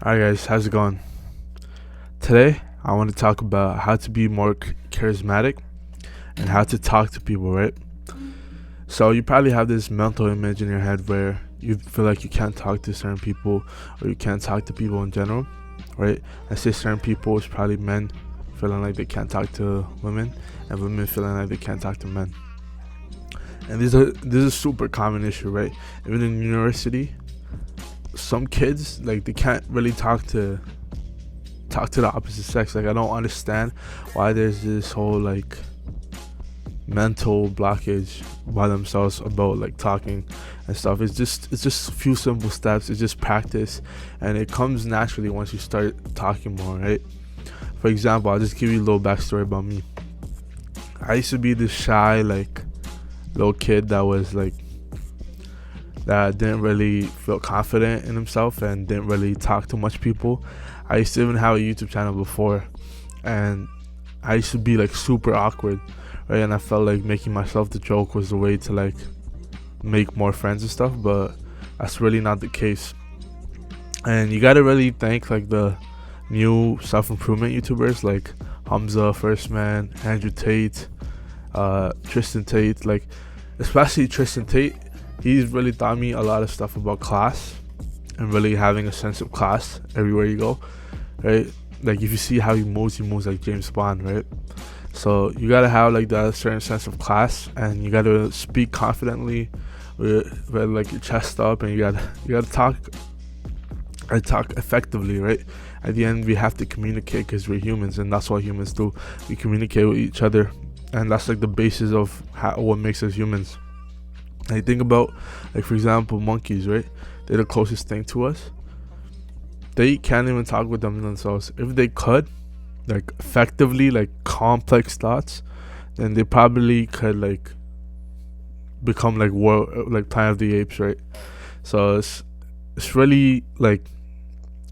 Alright guys, how's it going? Today I want to talk about how to be more charismatic and how to talk to people, right? So you probably have this mental image in your head where you feel like you can't talk to certain people or you can't talk to people in general, right? I say certain people is probably men feeling like they can't talk to women and women feeling like they can't talk to men. And this is a super common issue, right? Even in university, some kids like they can't really talk to the opposite sex. Like I don't understand why there's this whole like mental blockage by themselves about like talking and stuff. It's just a few simple steps. It's just practice, and it comes naturally once you start talking more, right? For example, I'll just give you a little backstory about me. I used to be this shy like little kid that didn't really feel confident in himself and didn't really talk to much people. I used to even have a YouTube channel before, and I used to be like super awkward, right? And I felt like making myself the joke was the way to like make more friends and stuff, but that's really not the case. And you gotta really thank like the new self-improvement YouTubers like Hamza, First Man, Andrew Tate, Tristan Tate, like especially Tristan Tate. He's really taught me a lot of stuff about class and really having a sense of class everywhere you go, right? Like if you see how he moves like James Bond, right? So you gotta have like that certain sense of class, and you gotta speak confidently with like your chest up, and you gotta talk effectively, right? At the end, we have to communicate because we're humans, and that's what humans do. We communicate with each other, and that's like the basis of what makes us humans. I think about, like for example, monkeys, right? They're the closest thing to us. They can't even talk with them themselves. If they could, like effectively, like complex thoughts, then they probably could like become like Planet of the Apes, right? So it's really like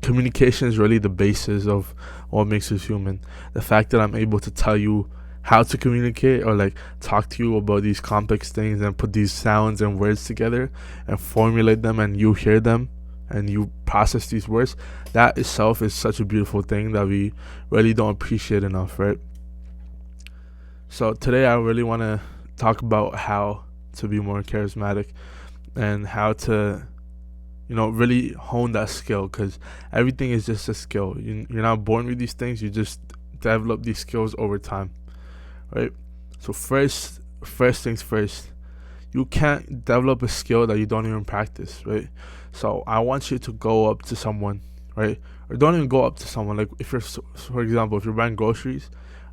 communication is really the basis of what makes us human. The fact that I'm able to tell you how to communicate or like talk to you about these complex things and put these sounds and words together and formulate them, and you hear them and you process these words, that itself is such a beautiful thing that we really don't appreciate enough, right? So today I really want to talk about how to be more charismatic and how to really hone that skill, because everything is just a skill. You're not born with these things, you just develop these skills over time, right? So first things first, you can't develop a skill that you don't even practice, right? So I want you to go up to someone, right? Or don't even go up to someone. Like if you're, for example, if you're buying groceries,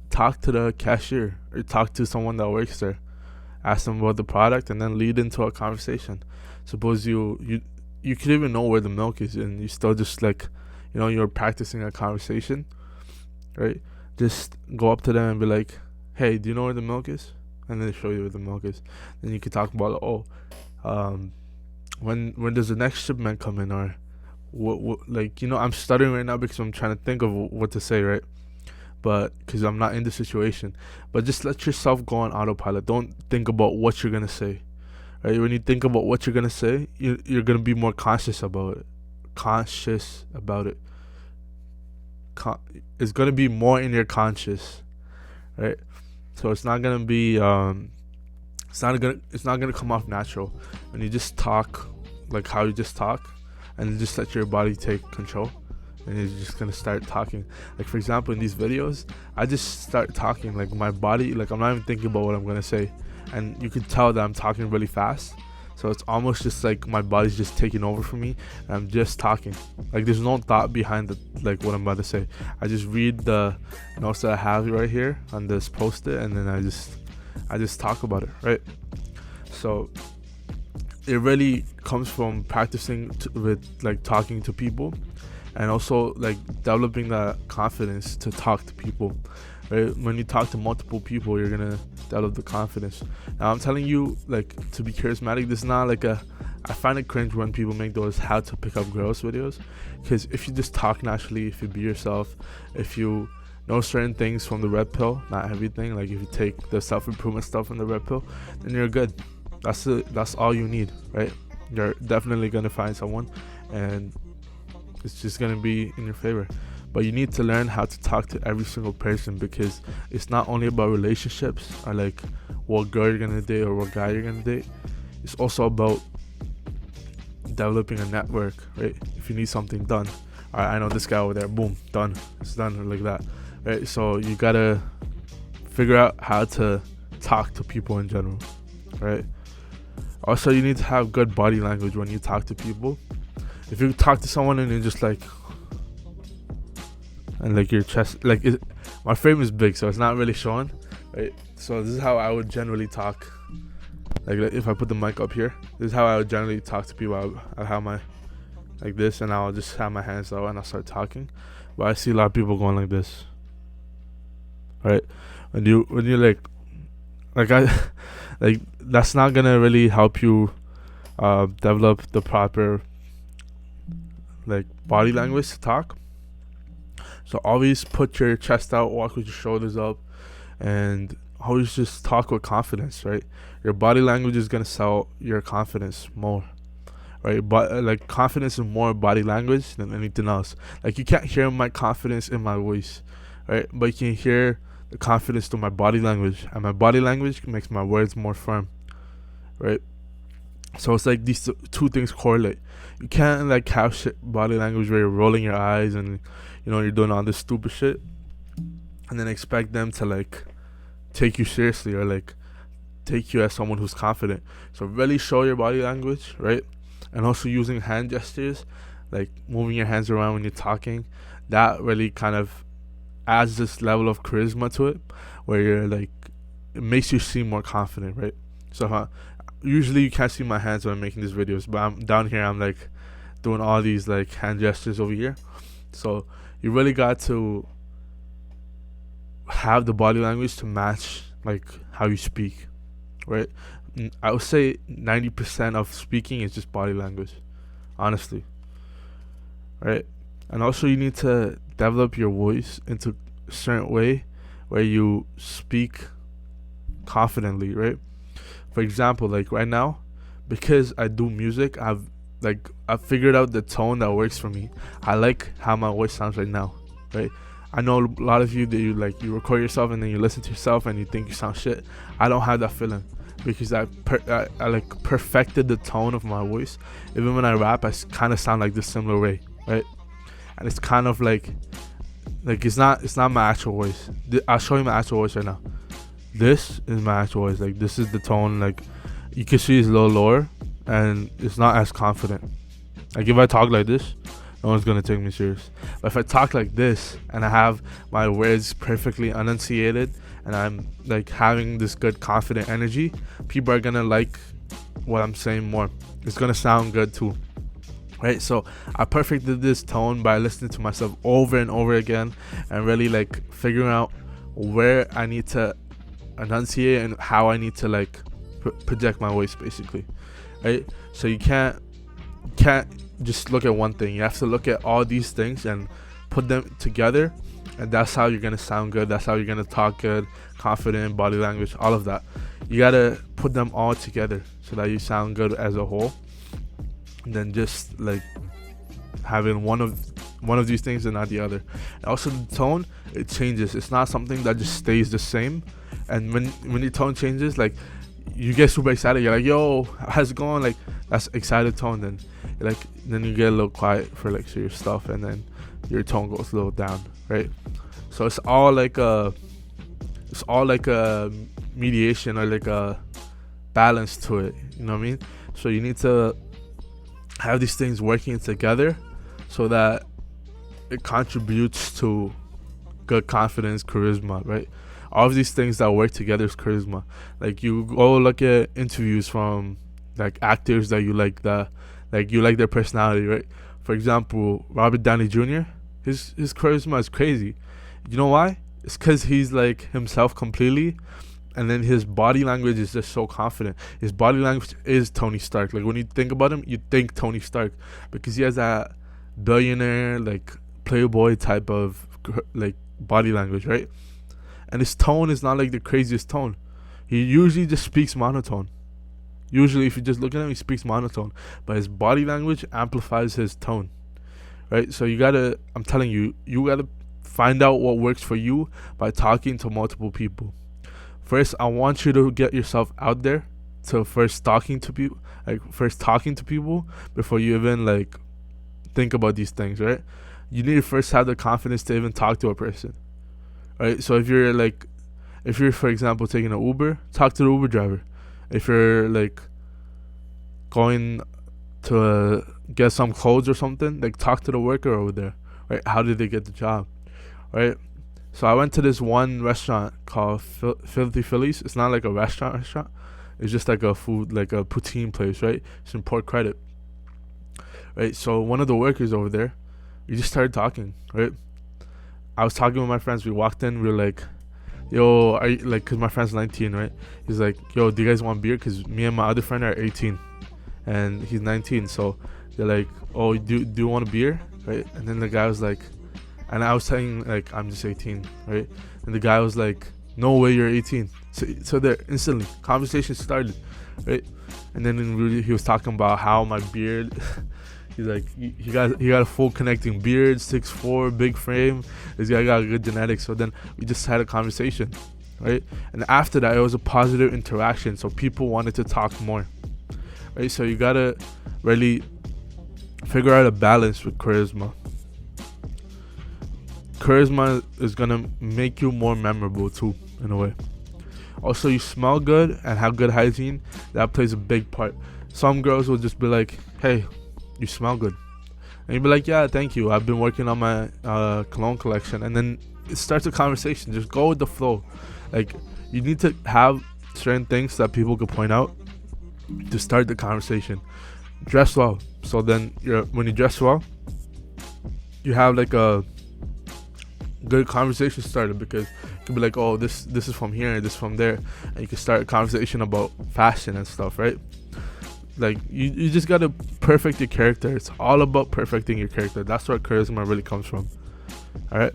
talk to the cashier or talk to someone that works there. Ask them about the product and then lead into a conversation. Suppose you could even know where the milk is, and you still just like, you're practicing a conversation, right? Just go up to them and be like, hey, do you know where the milk is? And then they show you where the milk is. Then you can talk about, when does the next shipment come in, or what like, I'm stuttering right now because I'm trying to think of what to say, right? But because I'm not in the situation, but just let yourself go on autopilot. Don't think about what you're gonna say, right? When you think about what you're gonna say, you're gonna be more conscious about it. It's gonna be more in your conscious, right? So it's not gonna be it's not gonna come off natural when you just talk like how you just talk, and just let your body take control, and you're just gonna start talking. Like for example, in these videos, I just start talking like my body, like I'm not even thinking about what I'm gonna say, and you can tell that I'm talking really fast. So it's almost just like my body's just taking over for me, and I'm just talking. Like there's no thought behind like what I'm about to say. I just read the notes that I have right here on this post-it, and then I just talk about it, right? So it really comes from practicing with like talking to people, and also like developing that confidence to talk to people, right? When you talk to multiple people, you're gonna develop the confidence. Now I'm telling you, like, to be charismatic, this is not like I find it cringe when people make those how to pick up girls videos, because if you just talk naturally, if you be yourself, if you know certain things from the red pill, not everything, like if you take the self-improvement stuff from the red pill, then you're good. That's all you need, right? You're definitely gonna find someone, and it's just gonna be in your favor. But you need to learn how to talk to every single person, because it's not only about relationships or like what girl you're gonna date or what guy you're gonna date. It's also about developing a network, right? If you need something done, all right, I know this guy over there, boom, done, it's done, like that, right? So you gotta figure out how to talk to people in general, right? Also, you need to have good body language when you talk to people. If you talk to someone and you're just like, and like your chest, like my frame is big, so it's not really showing, right? So this is how I would generally talk. Like if I put the mic up here, this is how I would generally talk to people. I'll have my like this, and I'll just have my hands out and I'll start talking. But I see a lot of people going like this, right? When you like I like, that's not gonna really help you develop the proper like body language to talk. So always put your chest out, walk with your shoulders up, and always just talk with confidence, right? Your body language is gonna sell your confidence more, right? But like confidence is more body language than anything else. Like you can't hear my confidence in my voice, right? But you can hear the confidence to my body language, and my body language makes my words more firm, right? So it's like these two things correlate. You can't like have shit body language where you're rolling your eyes and you're doing all this stupid shit, and then expect them to like take you seriously or like take you as someone who's confident. So really show your body language, right? And also using hand gestures, like moving your hands around when you're talking, that really kind of adds this level of charisma to it, where you're like, it makes you seem more confident, right? So usually you can't see my hands when I'm making these videos, but I'm down here, I'm like doing all these like hand gestures over here. So you really got to have the body language to match like how you speak, right? I would say 90% of speaking is just body language, honestly, right? And also you need to develop your voice into a certain way where you speak confidently, right? For example, like right now, because I do music, I've figured out the tone that works for me. I like how my voice sounds right now, right? I know a lot of you that you record yourself and then you listen to yourself and you think you sound shit. I don't have that feeling, because I like perfected the tone of my voice. Even when I rap, I kind of sound like this similar way, right? And it's kind of like it's not my actual voice. I'll show you my actual voice right now. This is my actual voice. Like this is the tone. Like you can see it's a little lower and it's not as confident. Like if I talk like this, no one's gonna take me serious. But if I talk like this and I have my words perfectly enunciated and I'm like having this good confident energy, people are gonna like what I'm saying more. It's gonna sound good too, right? So I perfected this tone by listening to myself over and over again and really like figuring out where I need to enunciate and how I need to like project my voice, basically, right? So you can't just look at one thing. You have to look at all these things and put them together, and that's how you're gonna sound good. That's how you're gonna talk good, confident, body language, all of that. You gotta put them all together so that you sound good as a whole, and then just like having one of these things and not the other. And also the tone, it changes. It's not something that just stays the same. And when your tone changes, like you get super excited, you're like, yo, how's it going? Like that's excited tone. Then then you get a little quiet for like serious stuff, and then your tone goes a little down, right? So it's all like a mediation or like a balance to it, you know what I mean? So you need to have these things working together so that it contributes to good confidence, charisma, right? All of these things that work together is charisma. Like you go look at interviews from like actors that you like, you like their personality, right? For example, Robert Downey Jr., his charisma is crazy. You know why? It's because he's like himself completely, and then his body language is just so confident. His body language is Tony Stark. Like when you think about him, you think Tony Stark, because he has that billionaire like playboy type of like body language, right? And his tone is not like the craziest tone. He usually just speaks monotone. Usually if you just look at him, he speaks monotone, but his body language amplifies his tone, right? So I'm telling you, you gotta find out what works for you by talking to multiple people. First, I want you to get yourself out there to first talking to people before you even like think about these things, right? You need to first have the confidence to even talk to a person, right? So if you're for example taking an Uber, talk to the Uber driver. If you're like going to get some clothes or something, like talk to the worker over there, right? How did they get the job, right? So I went to this one restaurant called Filthy Phillies. It's not like a restaurant. It's just like a food, like a poutine place, right? It's in Port Credit, right? So one of the workers over there, we just started talking, right? I was talking with my friends. We walked in. We were like, "Yo, are you, like?" Cause my friend's 19, right? He's like, "Yo, do you guys want beer?" Cause me and my other friend are 18, and he's 19. So they're like, "Oh, do you want a beer?" Right? And then the guy was like, and I was saying like, "I'm just 18," right? And the guy was like, "No way, you're 18." So there instantly conversation started, right? And then he was talking about how my beard. He's like, he got a full connecting beard, 6'4", big frame. This guy got good genetics. So then we just had a conversation, right? And after that, it was a positive interaction. So people wanted to talk more, right? So you gotta really figure out a balance with charisma. Charisma is gonna make you more memorable too, in a way. Also, you smell good and have good hygiene. That plays a big part. Some girls will just be like, "Hey, you smell good," and you'd be like, "Yeah, thank you. I've been working on my cologne collection." And then it starts a conversation. Just go with the flow. Like, you need to have certain things that people could point out to start the conversation. Dress well. So then when you dress well, you have like a good conversation started, because you can be like, "Oh, this is from here, this from there," and you can start a conversation about fashion and stuff, right? Like, you just gotta perfect your character. It's all about perfecting your character. That's where charisma really comes from. All right,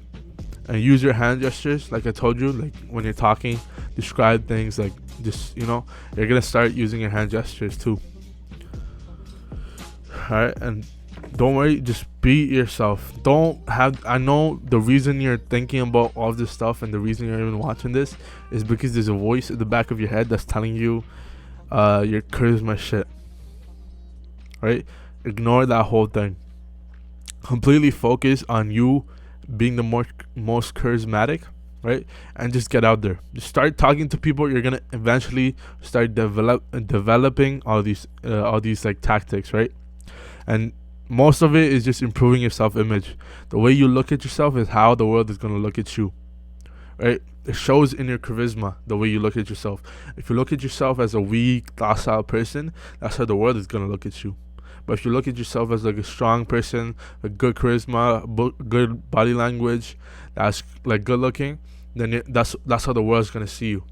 and use your hand gestures, like I told you. Like when you're talking, describe things. Like, just you're gonna start using your hand gestures too. All right, and don't worry, just be yourself. I know the reason you're thinking about all this stuff and the reason you're even watching this is because there's a voice at the back of your head that's telling you your charisma shit, right? Ignore that whole thing. Completely focus on you being the most charismatic, right? And just get out there. Just start talking to people. You're gonna eventually start developing all these like tactics, right? And most of it is just improving your self-image. The way you look at yourself is how the world is gonna look at you, right? It shows in your charisma, the way you look at yourself. If you look at yourself as a weak, docile person, that's how the world is gonna look at you. But if you look at yourself as like a strong person, a good charisma, good body language, that's like good looking, then that's how the world's gonna see you,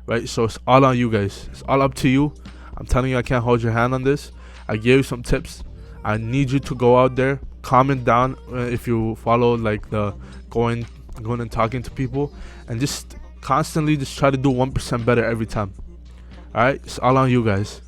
right? So it's all on you guys. It's all up to you. I'm telling you, I can't hold your hand on this. I gave you some tips. I need you to go out there, comment down if you follow like the going and talking to people, and just constantly just try to do 1% better every time. All right, it's all on you guys.